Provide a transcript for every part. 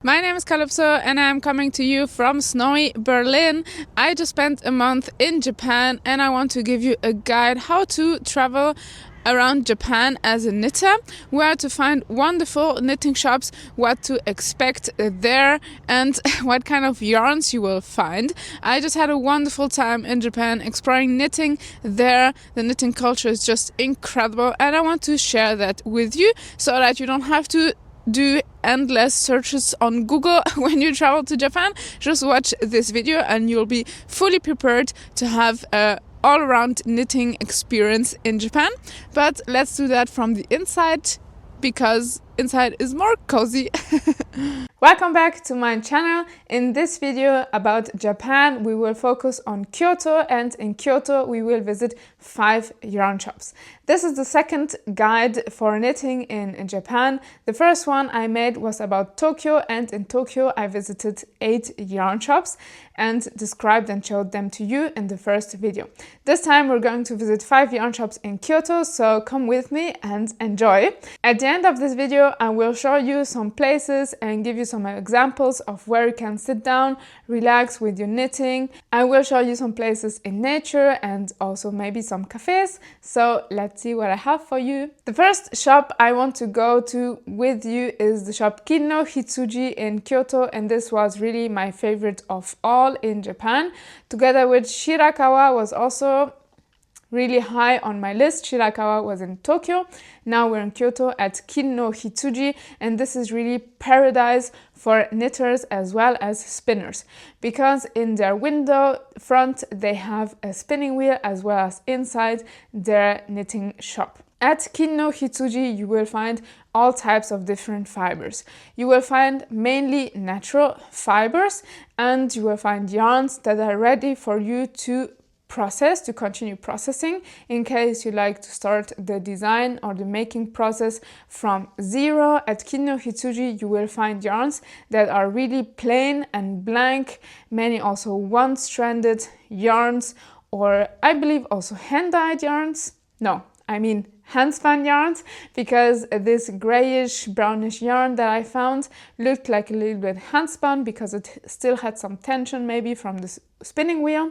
My name is Calypso and I'm coming to you from snowy Berlin. I just spent a month in Japan and I want to give you a guide how to travel around Japan as a knitter, where to find wonderful knitting shops, what to expect there, and what kind of yarns you will find. I just had a wonderful time in Japan exploring knitting there. The knitting culture is just incredible and I want to share that with you so that you don't have to do endless searches on Google when you travel to Japan. Just watch this video and you'll be fully prepared to have a all-around knitting experience in Japan. But let's do that from the inside, because inside is more cozy. Welcome back to my channel. In this video about Japan, we will focus on Kyoto, and in Kyoto we will visit 5 yarn shops. This is the second guide for knitting in Japan. The first one I made was about Tokyo, and in Tokyo I visited 8 yarn shops and described and showed them to you in the first video. This time we're going to visit 5 yarn shops in Kyoto, so come with me and enjoy. At the end of this video I will show you some places and give you some examples of where you can sit down, relax with your knitting. I will show you some places in nature and also maybe some cafes. So let's see what I have for you. The first shop I want to go to with you is the shop Kinno Hitsuji in Kyoto, and this was really my favorite of all in Japan. Together with Shirakawa was also really high on my list. Shirakawa was in Tokyo. Now we're in Kyoto at Kinno Hitsuji, and this is really paradise for knitters as well as spinners, because in their window front they have a spinning wheel as well as inside their knitting shop. At Kinno Hitsuji you will find all types of different fibers. You will find mainly natural fibers, and you will find yarns that are ready for you to process, to continue processing in case you like to start the design or the making process from zero. At Kinno Hitsuji you will find yarns that are really plain and blank, many also one-stranded yarns, or I believe also hand-dyed yarns. No, I mean hand-spun yarns, because this grayish brownish yarn that I found looked like a little bit hand-spun because it still had some tension maybe from the spinning wheel.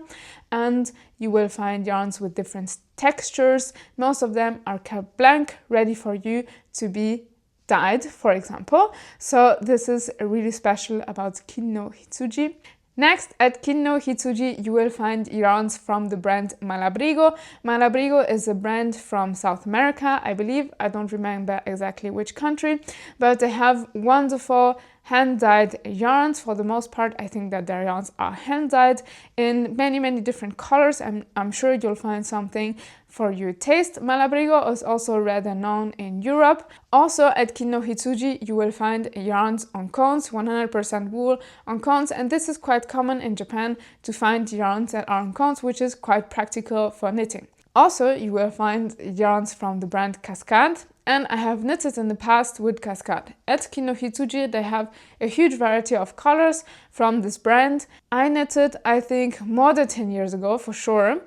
And you will find yarns with different textures. Most of them are kept blank, ready for you to be dyed, for example. So this is really special about Kinno Hitsuji. Next, at Kinno Hitsuji you will find yarns from the brand Malabrigo. Malabrigo is a brand from South America, I believe. I don't remember exactly which country, but they have wonderful hand-dyed yarns. For the most part, I think that their yarns are hand-dyed in many different colors, and I'm sure you'll find something for your taste. Malabrigo is also rather known in Europe. Also at Kinno Hitsuji you will find yarns on cones, 100% wool on cones, and this is quite common in Japan to find yarns that are on cones, which is quite practical for knitting. Also, you will find yarns from the brand Cascade, and I have knitted in the past with Cascade. At Kinno Hitsuji they have a huge variety of colors from this brand. I knitted, I think, more than 10 years ago for sure,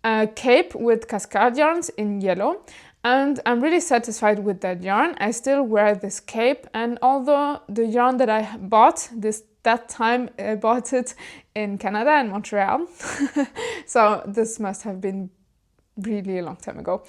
a cape with Cascade yarns in yellow, and I'm really satisfied with that yarn. I still wear this cape, and although the yarn that I bought that time, I bought it in Canada and Montreal, so this must have been really a long time ago,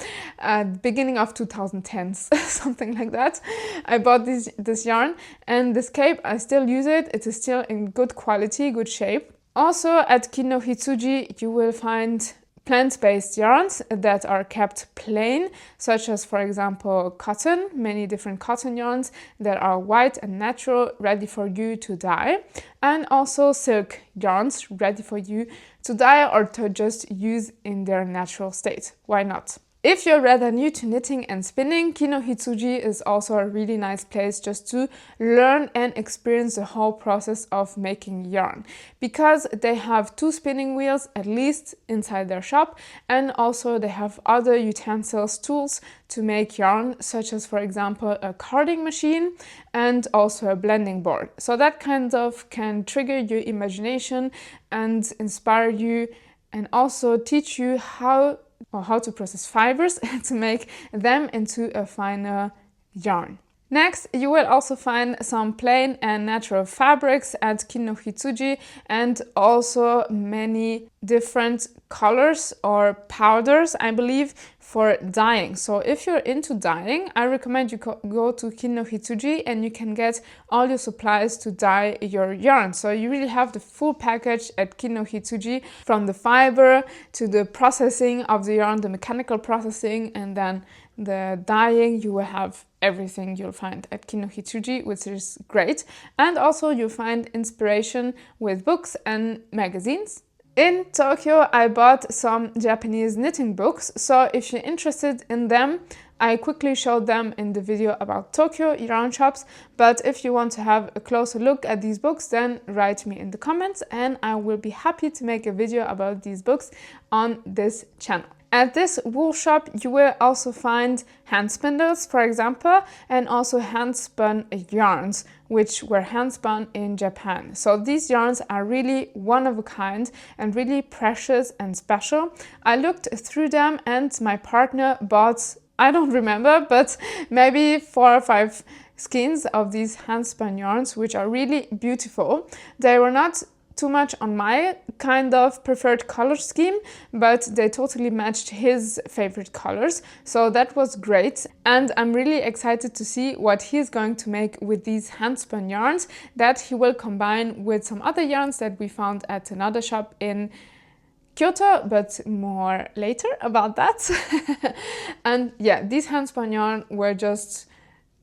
beginning of 2010s, something like that. I bought this yarn, and this cape, I still use it. It is still in good quality, good shape. Also at Kinno Hitsuji you will find plant-based yarns that are kept plain, such as, for example, cotton, many different cotton yarns that are white and natural, ready for you to dye, and also silk yarns ready for you to dye or to just use in their natural state. Why not? If you're rather new to knitting and spinning, Kinno Hitsuji is also a really nice place just to learn and experience the whole process of making yarn, because they have 2 spinning wheels at least inside their shop, and also they have other utensils, tools to make yarn, such as, for example, a carding machine and also a blending board. So that kind of can trigger your imagination and inspire you, and also teach you how to process fibers to make them into a finer yarn. Next, you will also find some plain and natural fabrics at Kin no Hitsuji, and also many different colors or powders, I believe, for dyeing. So if you're into dyeing, I recommend you go to Kin no Hitsuji and you can get all your supplies to dye your yarn. So you really have the full package at Kin no Hitsuji, from the fiber to the processing of the yarn, the mechanical processing, and then the dyeing. You will have everything you'll find at Kin no Hitsuji, which is great. And also you'll find inspiration with books and magazines. In Tokyo, I bought some Japanese knitting books, so if you're interested in them, I quickly showed them in the video about Tokyo yarn shops, but if you want to have a closer look at these books, then write me in the comments and I will be happy to make a video about these books on this channel. At this wool shop, you will also find hand spindles, for example, and also hand spun yarns, which were hand spun in Japan. So these yarns are really one of a kind and really precious and special. I looked through them and my partner bought, I don't remember, but maybe 4 or 5 skeins of these hand spun yarns, which are really beautiful. They were not too much on my kind of preferred color scheme, but they totally matched his favorite colors, so that was great. And I'm really excited to see what he's going to make with these hand-spun yarns that he will combine with some other yarns that we found at another shop in Kyoto, but more later about that. And yeah, these hand-spun yarn were just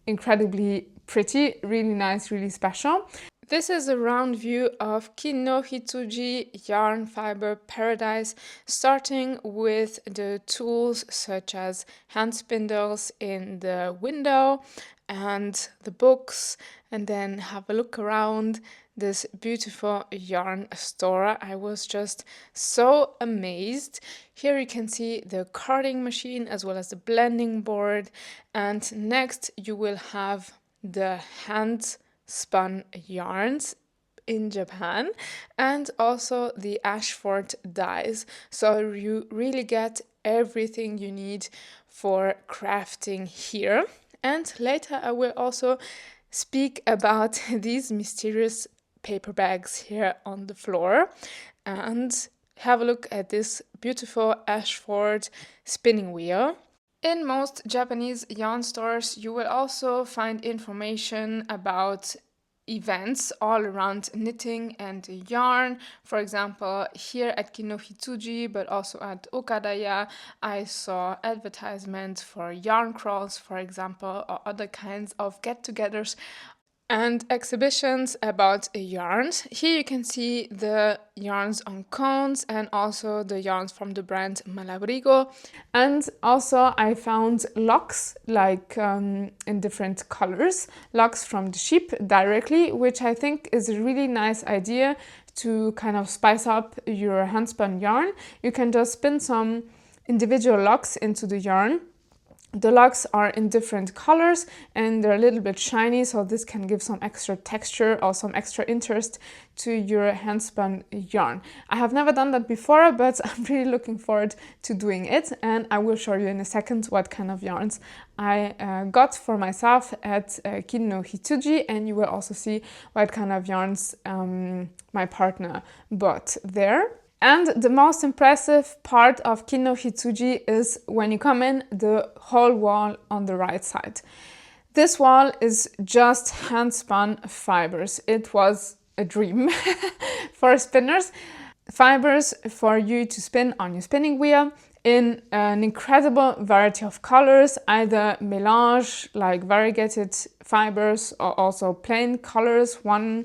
incredibly pretty, really nice, really special. This is a round view of Kin no Hitsuji yarn fiber paradise, starting with the tools such as hand spindles in the window and the books, and then have a look around this beautiful yarn store. I was just so amazed. Here you can see the carding machine as well as the blending board, and next you will have the hand spun yarns in Japan and also the Ashford dyes. So you really get everything you need for crafting here. And later I will also speak about these mysterious paper bags here on the floor and have a look at this beautiful Ashford spinning wheel. In most Japanese yarn stores, you will also find information about events all around knitting and yarn. For example, here at Kin no Hitsuji, but also at Okadaya, I saw advertisements for yarn crawls, for example, or other kinds of get-togethers and exhibitions about yarns. Here you can see the yarns on cones and also the yarns from the brand Malabrigo. And also I found locks, like in different colors, locks from the sheep directly, which I think is a really nice idea to kind of spice up your handspun yarn. You can just spin some individual locks into the yarn. The locks are in different colors and they're a little bit shiny, so this can give some extra texture or some extra interest to your handspun yarn. I have never done that before, but I'm really looking forward to doing it, and I will show you in a second what kind of yarns I got for myself at Kin no Hitsuji, and you will also see what kind of yarns my partner bought there. And the most impressive part of Kin no Hitsuji is when you come in, the whole wall on the right side. This wall is just hand-spun fibers. It was a dream for spinners. Fibers for you to spin on your spinning wheel in an incredible variety of colors, either melange, like variegated fibers, or also plain colors, one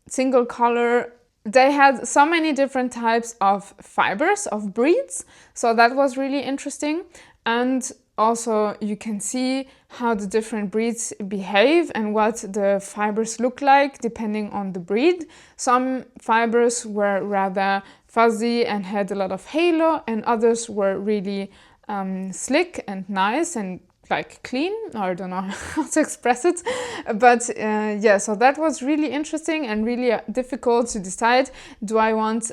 single color. They had so many different types of fibers, of breeds, so that was really interesting. And also you can see how the different breeds behave and what the fibers look like depending on the breed. Some fibers were rather fuzzy and had a lot of halo, and others were really slick and nice and like clean, or I don't know how to express it, but yeah, so that was really interesting and really difficult to decide. Do I want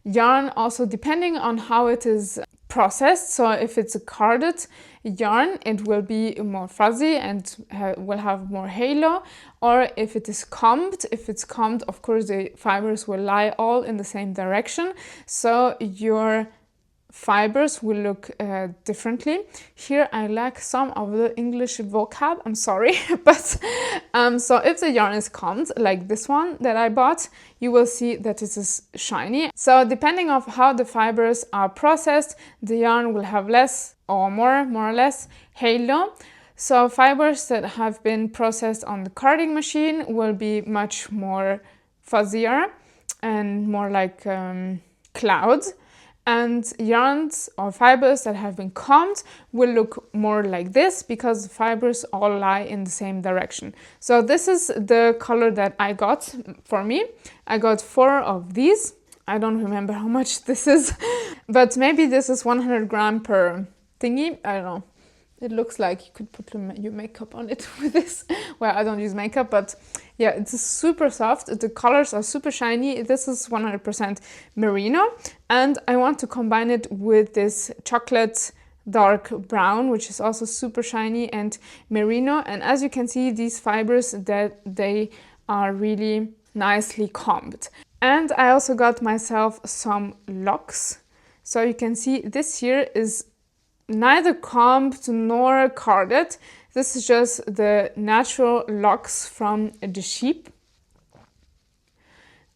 yarn also depending on how it is processed. So if it's a carded yarn, it will be more fuzzy and will have more halo. Or if it is combed, of course the fibers will lie all in the same direction, so your fibers will look differently. Here I lack some of the English vocab, I'm sorry, but so if the yarn is combed, like this one that I bought, you will see that it is shiny. So depending on how the fibers are processed, the yarn will have less or more or less halo. So fibers that have been processed on the carding machine will be much more fuzzier and more like clouds. And yarns or fibers that have been combed will look more like this because the fibers all lie in the same direction. So this is the color that I got for me. I got 4 of these. I don't remember how much this is, but maybe this is 100 gram per thingy. I don't know. It looks like you could put your makeup on it with this. Well, I don't use makeup, but yeah, it's super soft. The colors are super shiny. This is 100% merino. And I want to combine it with this chocolate dark brown, which is also super shiny and merino. And as you can see, these fibers, that they are really nicely combed. And I also got myself some locks. So you can see this here is neither combed nor carded. This is just the natural locks from the sheep.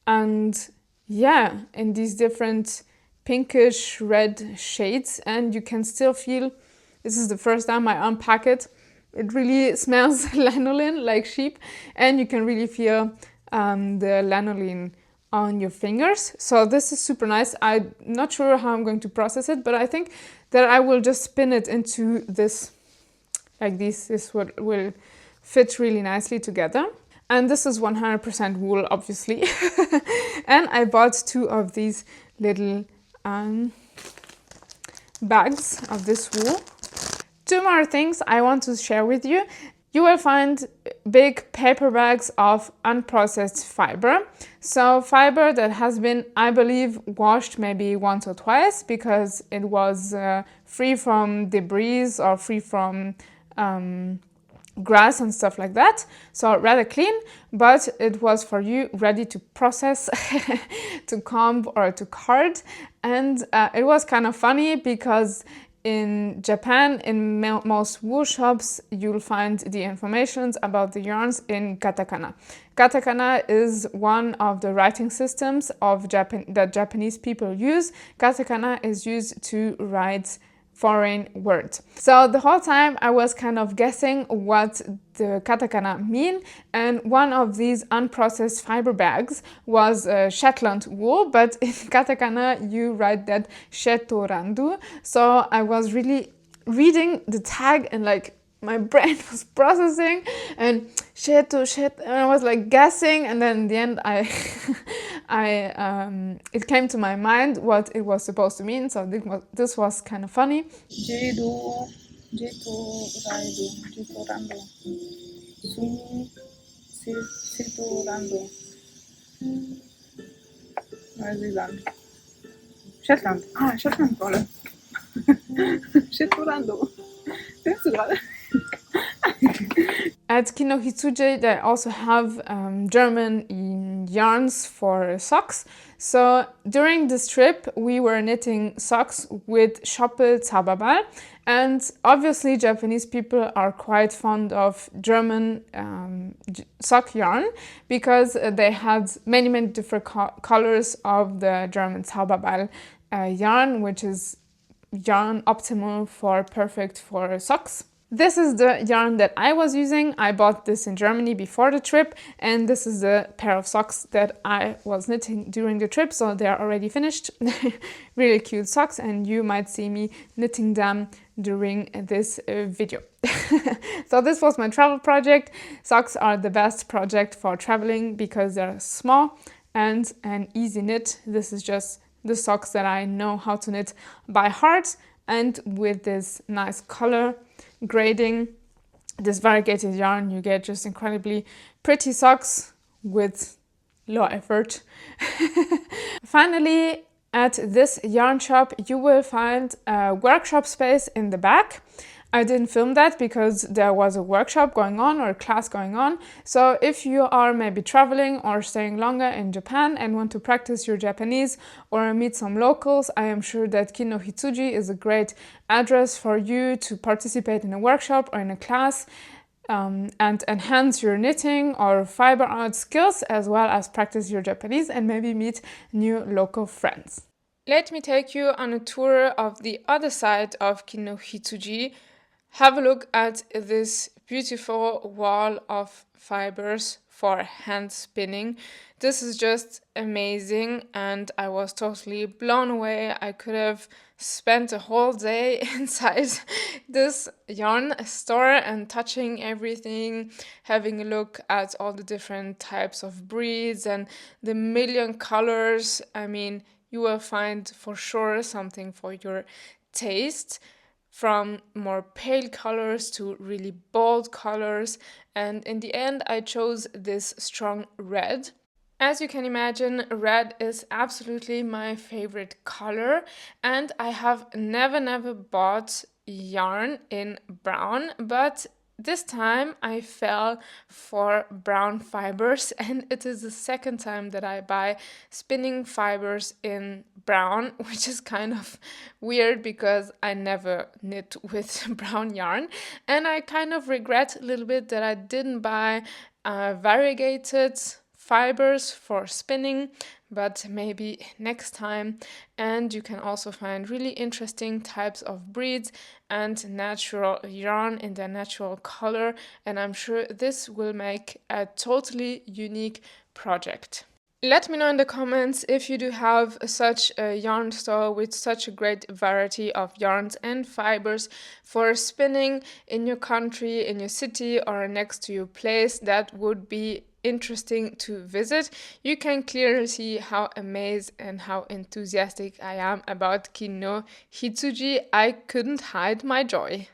And yeah, in these different pinkish red shades, and you can still feel, this is the first time I unpack it, it really smells lanolin, like sheep, and you can really feel the lanolin on your fingers. So this is super nice. I'm not sure how I'm going to process it, but I think that I will just spin it into this, like this. This will fit really nicely together. And this is 100% wool, obviously. And I bought 2 of these little bags of this wool. 2 more things I want to share with you. You will find big paper bags of unprocessed fiber. So fiber that has been, I believe, washed maybe once or twice because it was free from debris or free from grass and stuff like that. So rather clean, but it was for you ready to process, to comb or to card. And it was kind of funny because in Japan, in most wool shops, you'll find the information about the yarns in katakana. Katakana is one of the writing systems of that Japanese people use. Katakana is used to write foreign words. So the whole time I was kind of guessing what the katakana mean, and one of these unprocessed fiber bags was Shetland wool, but in katakana you write that shetorandu. So I was really reading the tag and like my brain was processing and shit, and I was like guessing, and then in the end it came to my mind what it was supposed to mean. So this was kind of funny. Shetland. Shetland problem. Shetland. At Kino Hitsuji, they also have German yarns for socks. So during this trip, we were knitting socks with Schoppel Zababal. And obviously, Japanese people are quite fond of German sock yarn because they had many different colors of the German Zababal yarn, which is yarn optimal for perfect for socks. This is the yarn that I was using. I bought this in Germany before the trip, and this is the pair of socks that I was knitting during the trip, so they are already finished. Really cute socks, and you might see me knitting them during this video. So this was my travel project. Socks are the best project for traveling because they're small and an easy knit. This is just the socks that I know how to knit by heart, and with this nice color grading, this variegated yarn, you get just incredibly pretty socks with low effort. Finally, At this yarn shop, you will find a workshop space in the back. I didn't film that because there was a workshop going on or a class going on. So if you are maybe traveling or staying longer in Japan and want to practice your Japanese or meet some locals, I am sure that Kin no Hitsuji is a great address for you to participate in a workshop or in a class and enhance your knitting or fiber art skills, as well as practice your Japanese and maybe meet new local friends. Let me take you on a tour of the other side of Kin no Hitsuji. Have a look at this beautiful wall of fibers for hand spinning. This is just amazing and I was totally blown away. I could have spent a whole day inside this yarn store and touching everything, having a look at all the different types of breeds and the million colors. I mean, you will find for sure something for your taste, from more pale colors to really bold colors, and in the end I chose this strong red. As you can imagine, red is absolutely my favorite color, and I have never bought yarn in brown, but this time I fell for brown fibers, and it is the second time that I buy spinning fibers in brown, which is kind of weird because I never knit with brown yarn, and I kind of regret a little bit that I didn't buy variegated fibers for spinning, but maybe next time. And you can also find really interesting types of breeds and natural yarn in their natural color, and I'm sure this will make a totally unique project. Let me know in the comments if you do have such a yarn store with such a great variety of yarns and fibers for spinning in your country, in your city, or next to your place. That would be interesting to visit. You can clearly see how amazed and how enthusiastic I am about Kin no Hitsuji. I couldn't hide my joy.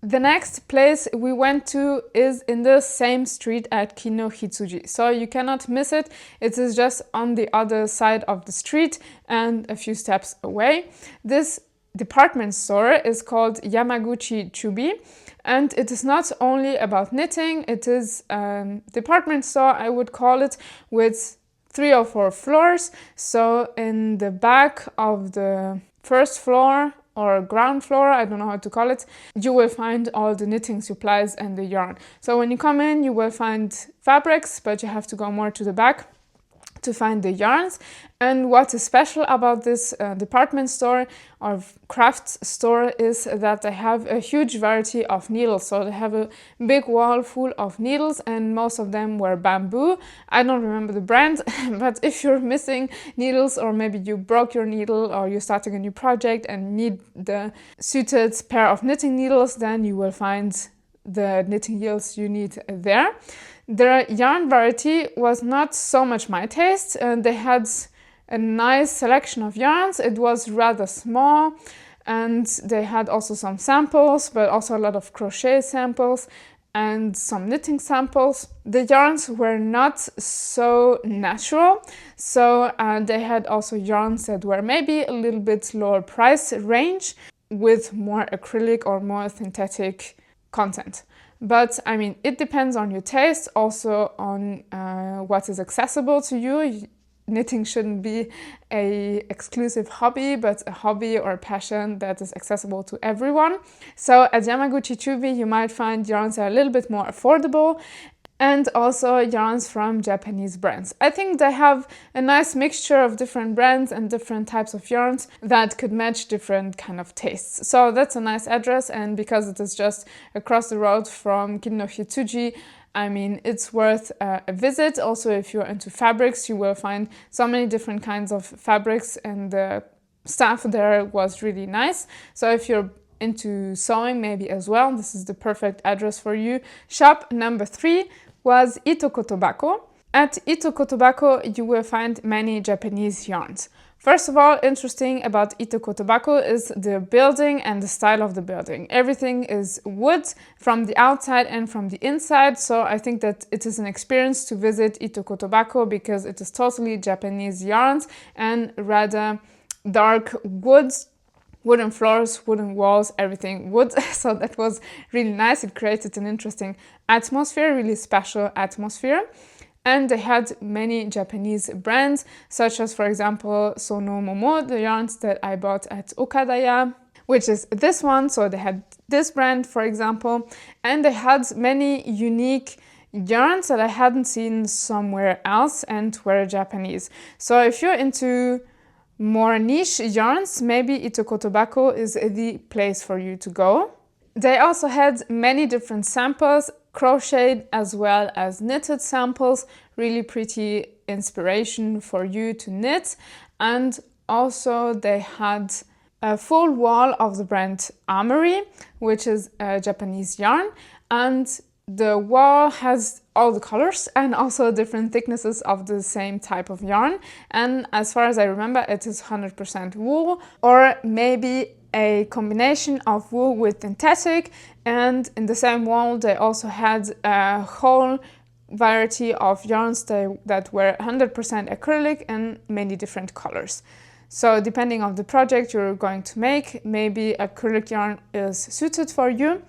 The next place we went to is in the same street at Kin no Hitsuji, so you cannot miss it. It is just on the other side of the street and a few steps away. This department store is called Yamaguchi Chubee, and it is not only about knitting, it is a department store, I would call it, with 3 or 4 floors. So in the back of the first floor or ground floor, I don't know how to call it, you will find all the knitting supplies and the yarn. So when you come in, you will find fabrics, but you have to go more to the back to find the yarns. And what is special about this department store or crafts store is that they have a huge variety of needles. So they have a big wall full of needles, and most of them were bamboo. I don't remember the brand, but if you're missing needles, or maybe you broke your needle, or you're starting a new project and need the suited pair of knitting needles, then you will find the knitting needles you need there. The yarn variety was not so much my taste, and they had a nice selection of yarns. It was rather small, and they had also some samples, but also a lot of crochet samples and some knitting samples. The yarns were not so natural, so they had also yarns that were maybe a little bit lower price range with more acrylic or more synthetic content. But I mean, it depends on your taste, also on what is accessible to you. Knitting shouldn't be an exclusive hobby, but a hobby or a passion that is accessible to everyone. So at Yamaguchi Chubee, you might find yarns that are a little bit more affordable, and also yarns from Japanese brands. I think they have a nice mixture of different brands and different types of yarns that could match different kind of tastes. So that's a nice address, and because it is just across the road from Kin no Hitsuji, I mean, it's worth a visit. Also, if you're into fabrics, you will find so many different kinds of fabrics, and the staff there was really nice. So if you're into sewing maybe as well, this is the perfect address for you. Shop number 3 was Itokotobako. At Itokotobako, you will find many Japanese yarns. First of all, interesting about Itokotobako is the building and the style of the building. Everything is wood from the outside and from the inside, so I think that it is an experience to visit Itokotobako because it is totally Japanese yarns and rather dark woods, wooden floors, wooden walls, everything wood. So that was really nice. It created an interesting atmosphere, really special atmosphere. And they had many Japanese brands, such as, for example, Sono Momo, the yarns that I bought at Okadaya, which is this one. So they had this brand, for example, and they had many unique yarns that I hadn't seen somewhere else and were Japanese. So if you're into more niche yarns, maybe Itokotobako is the place for you to go. They also had many different samples, crocheted as well as knitted samples, really pretty inspiration for you to knit. And also they had a full wall of the brand Amory, which is a Japanese yarn, and the wall has all the colors and also different thicknesses of the same type of yarn. And as far as I remember, it is 100% wool, or maybe a combination of wool with synthetic. And in the same wall, they also had a whole variety of yarns that were 100% acrylic and many different colors. So depending on the project you're going to make, maybe acrylic yarn is suited for you.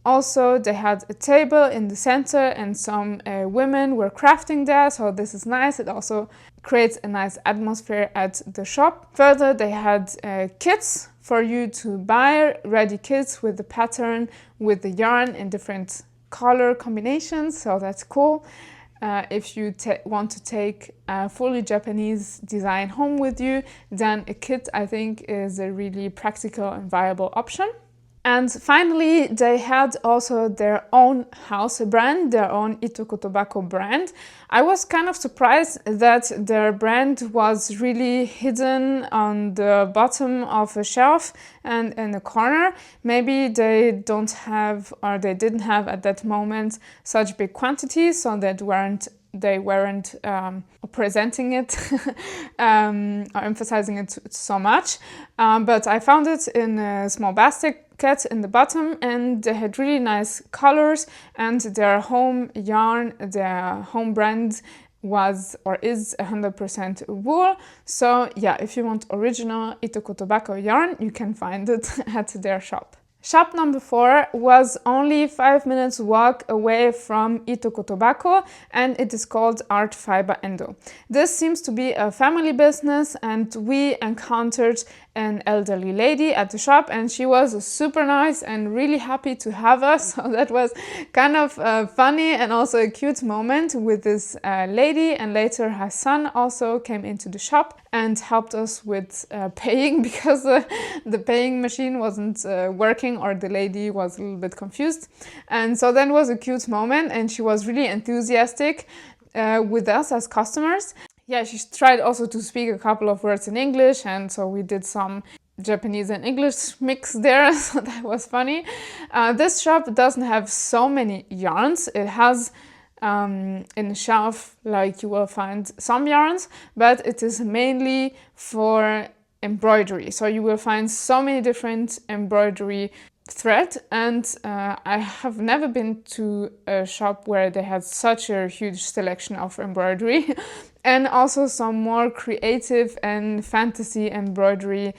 Also, they had a table in the center and some women were crafting there, so this is nice. It also creates a nice atmosphere at the shop. Further, they had kits for you to buy, ready kits with the pattern, with the yarn in different color combinations, so that's cool. If you want to take a fully Japanese design home with you, then a kit, I think, is a really practical and viable option. And finally, they had also their own house brand, their own Itokotobako brand. I was kind of surprised that their brand was really hidden on the bottom of a shelf and in a corner. Maybe they don't have, or they didn't have at that moment, such big quantities, so that they weren't presenting it or emphasizing it so much. But I found it in a small basket in the bottom, and they had really nice colors, and their home yarn, their home brand was or is 100% wool. So yeah, if you want original Itokotobako yarn, you can find it at their shop. Shop number 4 was only 5 minutes walk away from Itokotobako, and it is called Art Fibre Endo. This seems to be a family business, and we encountered an elderly lady at the shop, and she was super nice and really happy to have us. So that was kind of funny and also a cute moment with this lady. And later her son also came into the shop and helped us with paying, because the paying machine wasn't working, or the lady was a little bit confused. And so that was a cute moment, and she was really enthusiastic with us as customers. Yeah, she tried also to speak a couple of words in English, and so we did some Japanese and English mix there, so that was funny. This shop doesn't have so many yarns. It has in the shelf, like, you will find some yarns, but it is mainly for embroidery. So you will find so many different embroidery thread, and I have never been to a shop where they had such a huge selection of embroidery and also some more creative and fantasy embroidery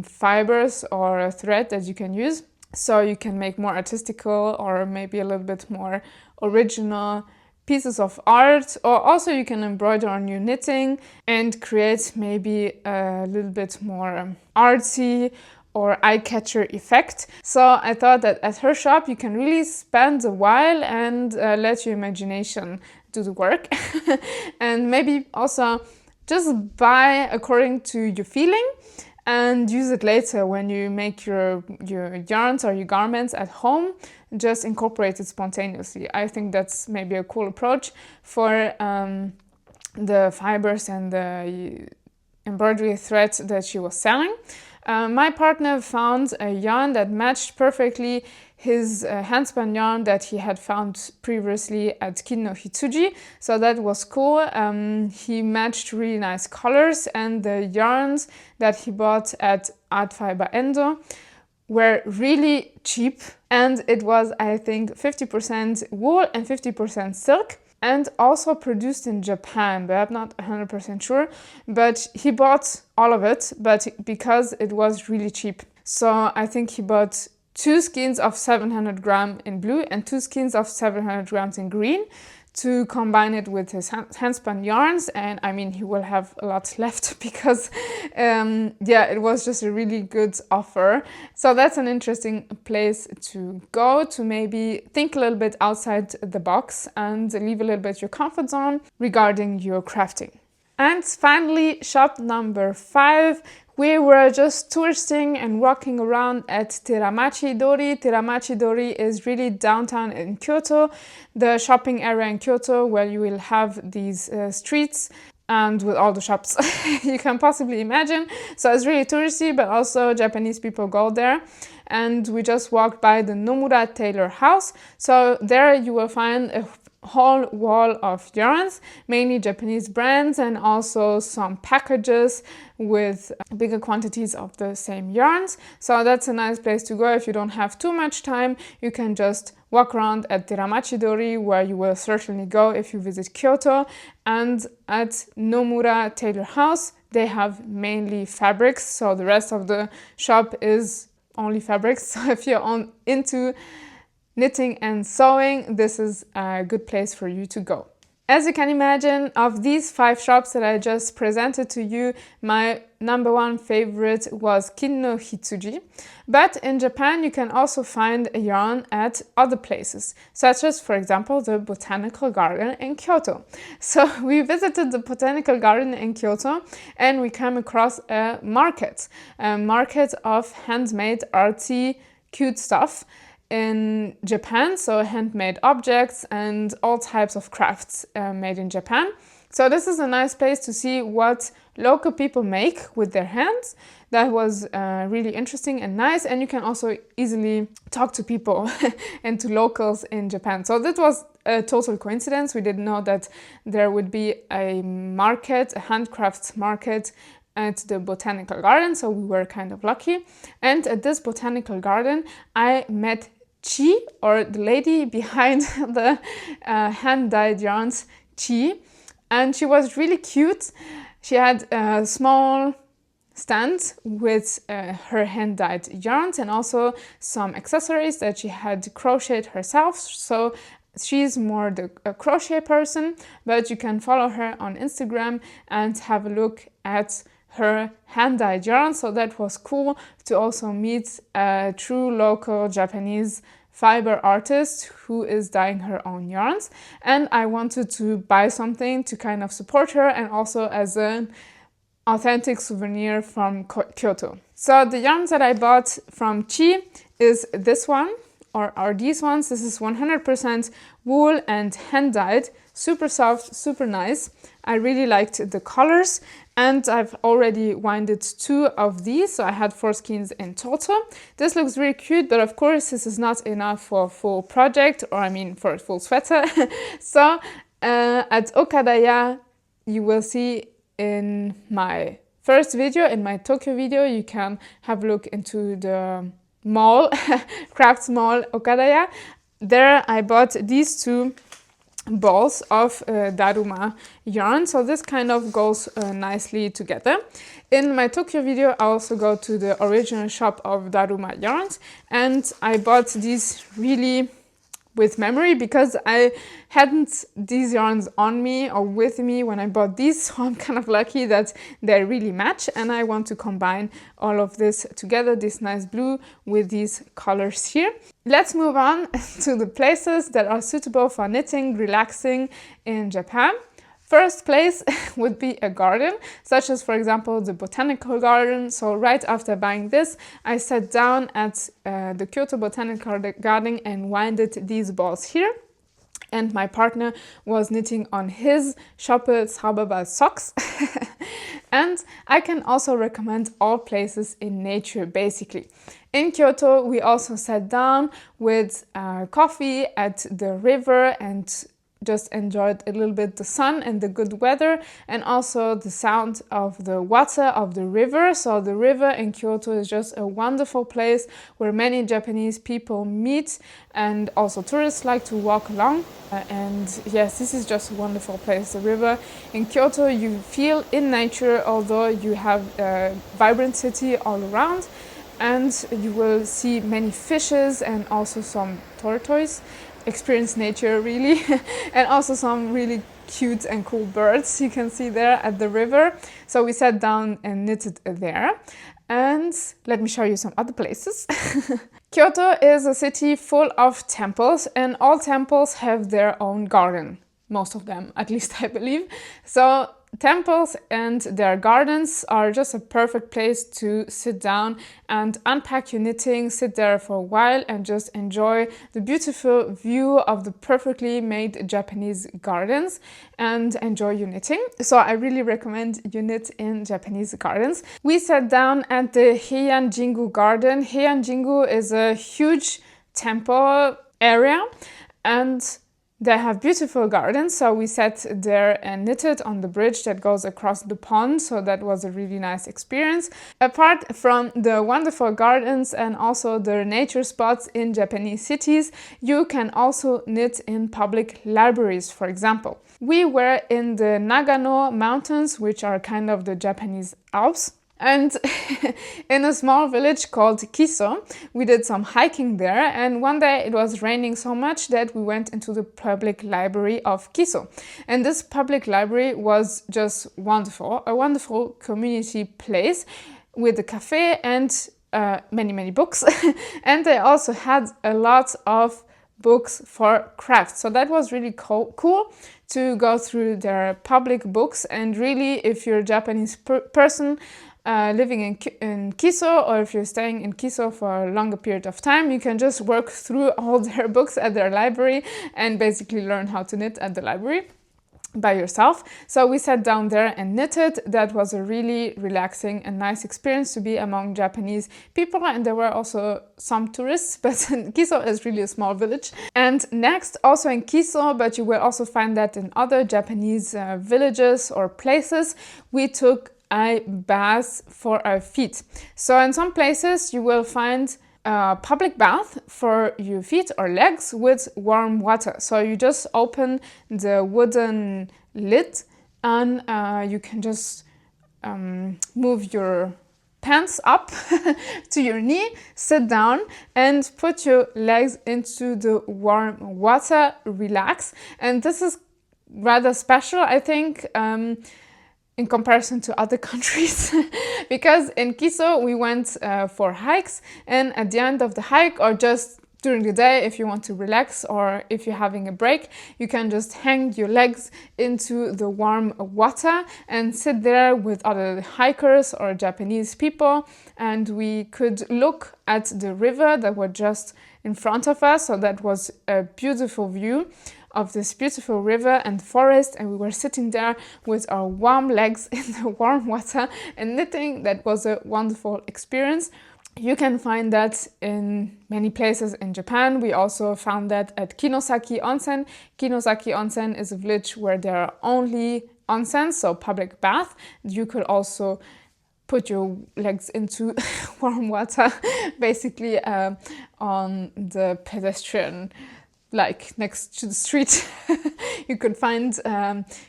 fibers or thread that you can use. So you can make more artistical or maybe a little bit more original pieces of art, or also you can embroider on your knitting and create maybe a little bit more artsy or eye-catcher effect. So I thought that at her shop you can really spend a while and let your imagination do the work and maybe also just buy according to your feeling and use it later when you make your yarns or your garments at home. Just incorporate it spontaneously. I think that's maybe a cool approach for the fibers and the embroidery thread that she was selling. My partner found a yarn that matched perfectly his handspun yarn that he had found previously at Kin no Hitsuji, so that was cool. He matched really nice colors, and the yarns that he bought at Art Fibre Endo were really cheap, and it was, I think, 50% wool and 50% silk. and also produced in Japan, but I'm not 100% sure. But he bought all of it, but because it was really cheap. So I think he bought 2 skeins of 700 gram in blue and 2 skeins of 700 grams in green to combine it with his handspun yarns. And I mean, he will have a lot left because yeah, it was just a really good offer. So that's an interesting place to go to maybe think a little bit outside the box and leave a little bit your comfort zone regarding your crafting. And finally, shop number 5. We were just touristing and walking around at Teramachi Dori. Teramachi Dori is really downtown in Kyoto, the shopping area in Kyoto where you will have these streets and with all the shops you can possibly imagine. So it's really touristy, but also Japanese people go there. And we just walked by the Nomura Tailor house. So there you will find a whole wall of yarns, mainly Japanese brands, and also some packages with bigger quantities of the same yarns. So that's a nice place to go if you don't have too much time. You can just walk around at Teramachi Dori, where you will certainly go if you visit Kyoto. And at Nomura Tailor House, they have mainly fabrics, so the rest of the shop is only fabrics. So if you're into knitting and sewing, this is a good place for you to go. As you can imagine, of these 5 shops that I just presented to you, my number 1 favorite was Kin no Hitsuji. But in Japan, you can also find a yarn at other places, such as, for example, the Botanical Garden in Kyoto. So we visited the Botanical Garden in Kyoto and we came across a market of handmade, artsy, cute stuff in Japan, so handmade objects and all types of crafts made in Japan. So this is a nice place to see what local people make with their hands. That was really interesting and nice, and you can also easily talk to people and to locals in Japan. So that was a total coincidence. We didn't know that there would be a market, a handcrafts market at the Botanical Garden, so we were kind of lucky. And at this Botanical Garden, I met Chii, or the lady behind the hand-dyed yarns, Chii, and she was really cute. She had a small stand with her hand-dyed yarns and also some accessories that she had crocheted herself. So she's more a crochet person, but you can follow her on Instagram and have a look at her hand-dyed yarn. So that was cool to also meet a true local Japanese fiber artist who is dyeing her own yarns. And I wanted to buy something to kind of support her and also as an authentic souvenir from Kyoto. So the yarns that I bought from Chii is this one, or are these ones. This is 100% wool and hand-dyed, super soft, super nice. I really liked the colors, and I've already winded 2 of these, so I had 4 skeins in total. This looks really cute, but of course this is not enough for a full project, or I mean for a full sweater. So at Okadaya, you will see in my first video, in my Tokyo video, you can have a look into the mall, crafts mall Okadaya. There I bought these 2 balls of Daruma yarn, so this kind of goes nicely together. In my Tokyo video, I also go to the original shop of Daruma yarns, and I bought these really with memory because I hadn't these yarns on me or with me when I bought these, so I'm kind of lucky that they really match, and I want to combine all of this together, this nice blue with these colors here. Let's move on to the places that are suitable for knitting, relaxing in Japan. First place would be a garden, such as, for example, the Botanical Garden. So right after buying this, I sat down at the Kyoto Botanical Garden and winded these balls here. And my partner was knitting on his Schoppel Zauberball socks. And I can also recommend all places in nature, basically. In Kyoto, we also sat down with coffee at the river and just enjoyed a little bit the sun and the good weather, and also the sound of the water of the river. So the river in Kyoto is just a wonderful place where many Japanese people meet, and also tourists like to walk along. And yes, this is just a wonderful place. The river in Kyoto, you feel in nature, although you have a vibrant city all around, and you will see many fishes and also some tortoise. Experience nature really and also some really cute and cool birds you can see there at the river. So we sat down and knitted there. And let me show you some other places. Kyoto is a city full of temples, and all temples have their own garden. Most of them, at least I believe. So temples and their gardens are just a perfect place to sit down and unpack your knitting, sit there for a while and just enjoy the beautiful view of the perfectly made Japanese gardens and enjoy your knitting. So I really recommend you knit in Japanese gardens. We sat down at the Heian Jingu garden. Heian Jingu is a huge temple area, and they have beautiful gardens, so we sat there and knitted on the bridge that goes across the pond, so that was a really nice experience. Apart from the wonderful gardens and also the nature spots in Japanese cities, you can also knit in public libraries, for example. We were in the Nagano mountains, which are kind of the Japanese Alps. And in a small village called Kiso, we did some hiking there, and one day it was raining so much that we went into the public library of Kiso. And this public library was just wonderful, a wonderful community place with a cafe and many books. And they also had a lot of books for crafts. So that was really cool to go through their public books. And really, if you're a Japanese person, living in Kiso, or if you're staying in Kiso for a longer period of time, you can just work through all their books at their library and basically learn how to knit at the library by yourself. So we sat down there and knitted. That was a really relaxing and nice experience to be among Japanese people, and there were also some tourists, but Kiso is really a small village. And next, also in Kiso, but you will also find that in other Japanese villages or places, we took a bath for our feet. So in some places you will find a public bath for your feet or legs with warm water. So you just open the wooden lid and you can just move your pants up to your knee, sit down and put your legs into the warm water, relax. And this is rather special, I think, in comparison to other countries, because in Kiso we went for hikes, and at the end of the hike, or just during the day if you want to relax or if you're having a break, you can just hang your legs into the warm water and sit there with other hikers or Japanese people, and we could look at the river that was just in front of us. So that was a beautiful view of this beautiful river and forest, and we were sitting there with our warm legs in the warm water and knitting. That was a wonderful experience. You can find that in many places in Japan. We also found that at Kinosaki Onsen. Kinosaki Onsen is a village where there are only onsens, so public bath. You could also put your legs into warm water, basically on the pedestrian, like next to the street. You could find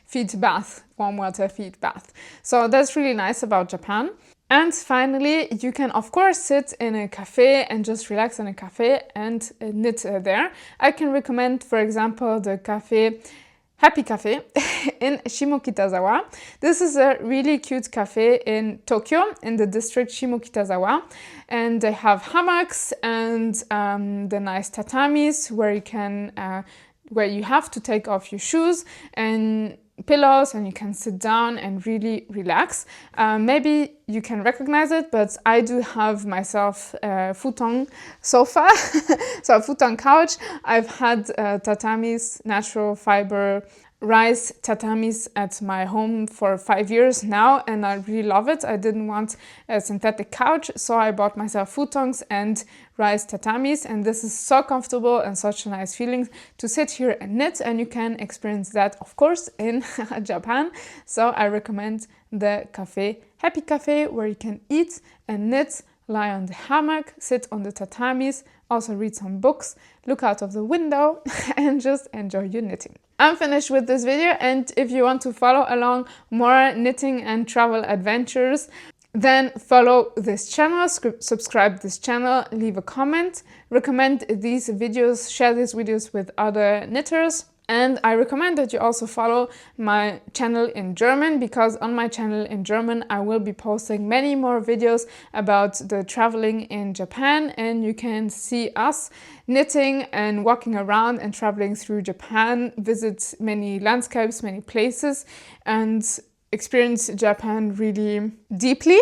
feet bath, warm water feet bath. So that's really nice about Japan. And finally, you can of course sit in a cafe and just relax in a cafe and knit there. I can recommend, for example, the cafe Happy Cafe in Shimokitazawa. This is a really cute cafe in Tokyo, in the district Shimokitazawa, and they have hammocks and the nice tatamis where you can where you have to take off your shoes, and pillows, and you can sit down and really relax. Maybe you can recognize it, but I do have myself a futon sofa, so a futon couch. I've had tatamis, natural fiber rice tatamis at my home for 5 years now, and I really love it. I didn't want a synthetic couch, so I bought myself futons and rice tatamis, and this is so comfortable and such a nice feeling to sit here and knit, and you can experience that of course in Japan. So I recommend the cafe, Happy Cafe, where you can eat and knit, lie on the hammock, sit on the tatamis, also read some books, look out of the window and just enjoy your knitting. I'm finished with this video, and if you want to follow along more knitting and travel adventures, then follow this channel, subscribe this channel, leave a comment, recommend these videos, share these videos with other knitters. And I recommend that you also follow my channel in German, because on my channel in German I will be posting many more videos about the traveling in Japan, and you can see us knitting and walking around and traveling through Japan, visit many landscapes, many places, and experience Japan really deeply.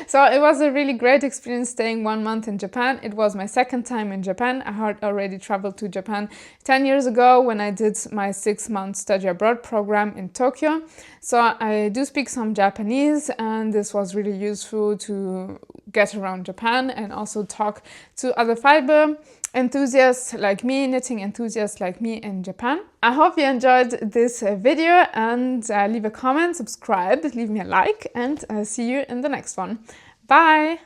So it was a really great experience staying 1 month in Japan. It was my second time in Japan. I had already traveled to Japan 10 years ago when I did my 6-month study abroad program in Tokyo. So I do speak some Japanese, and this was really useful to get around Japan and also talk to other fiber enthusiasts like me, knitting enthusiasts like me in Japan. I hope you enjoyed this video, and leave a comment, subscribe, leave me a like, and see you in the next one. Bye!